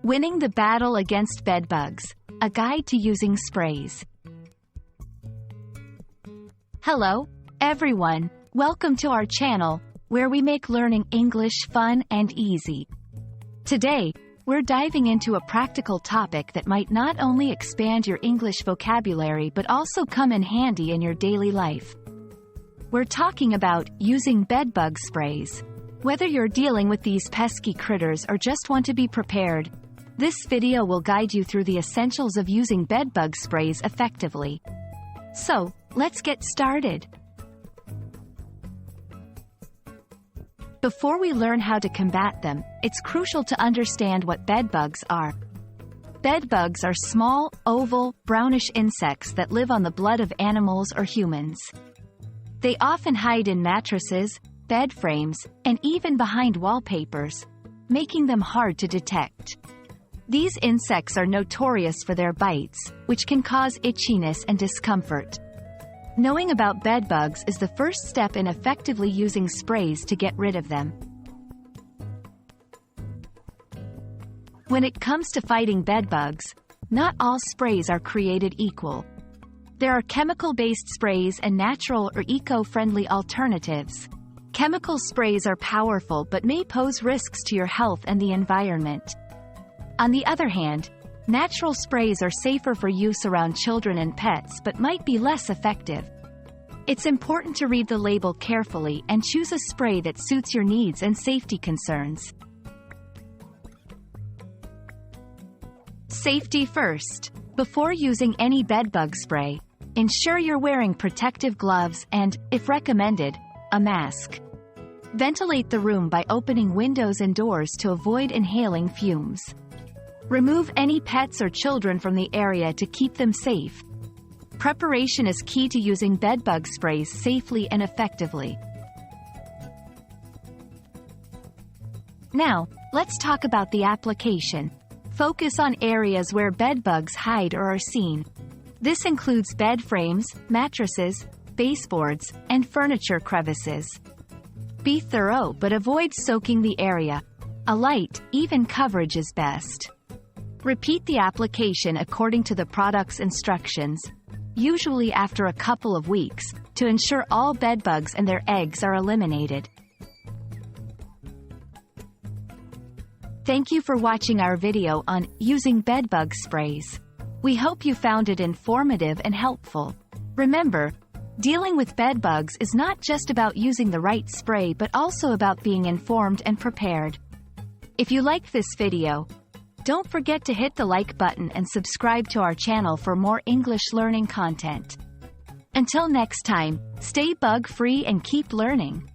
Winning the Battle Against Bedbugs, a guide to using sprays. Hello, everyone. Welcome to our channel, where we make learning English fun and easy. Today, we're diving into a practical topic that might not only expand your English vocabulary but also come in handy in your daily life. We're talking about using bedbug sprays. Whether you're dealing with these pesky critters or just want to be prepared, this video will guide you through the essentials of using bedbug sprays effectively. So, let's get started. Before we learn how to combat them, it's crucial to understand what bedbugs are. Bedbugs are small, oval, brownish insects that live on the blood of animals or humans. They often hide in mattresses, bed frames, and even behind wallpapers, making them hard to detect. These insects are notorious for their bites, which can cause itchiness and discomfort. Knowing about bedbugs is the first step in effectively using sprays to get rid of them. When it comes to fighting bedbugs, not all sprays are created equal. There are chemical-based sprays and natural or eco-friendly alternatives. Chemical sprays are powerful but may pose risks to your health and the environment. On the other hand, natural sprays are safer for use around children and pets but might be less effective. It's important to read the label carefully and choose a spray that suits your needs and safety concerns. Safety first. Before using any bedbug spray, ensure you're wearing protective gloves and, if recommended, a mask. Ventilate the room by opening windows and doors to avoid inhaling fumes. Remove any pets or children from the area to keep them safe. Preparation is key to using bedbug sprays safely and effectively. Now, let's talk about the application. Focus on areas where bedbugs hide or are seen. This includes bed frames, mattresses, baseboards, and furniture crevices. Be thorough but avoid soaking the area. A light, even coverage is best. Repeat the application according to the product's instructions, usually after a couple of weeks, to ensure all bedbugs and their eggs are eliminated. Thank you for watching our video on using bedbug sprays. We hope you found it informative and helpful. Remember, dealing with bedbugs is not just about using the right spray but also about being informed and prepared. If you liked this video, don't forget to hit the like button and subscribe to our channel for more English learning content. Until next time, stay bug-free and keep learning.